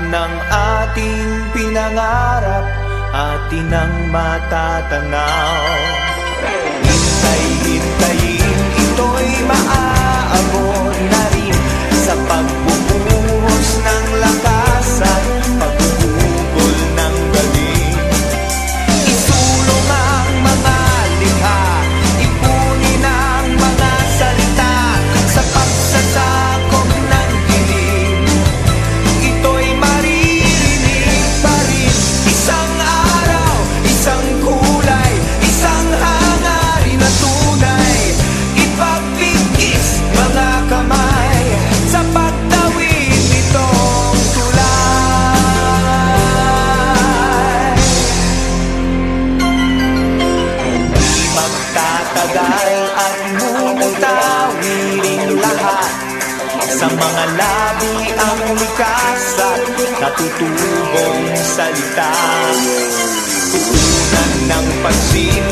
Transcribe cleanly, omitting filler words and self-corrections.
ng ating pinangarap, atin ang matatanaw. Hintay-hintayin, ito'y maaabot na rin sa pagbubuhos ng lakas at pagugugol ng galing. Isulong ang mga likha, ipunin ang mga salita sa pagsasakop ng dilim. Ito'y maririnig pa rin. Isang araw, isang kulay, isang hangarin na tunay. Ipagpigis mga kamay sa pagtawid nitong tulay. Di magtatagal at mumutawirin lahat. Sa mga labi ang likas at natutubong salita. Tuunan ng pagsin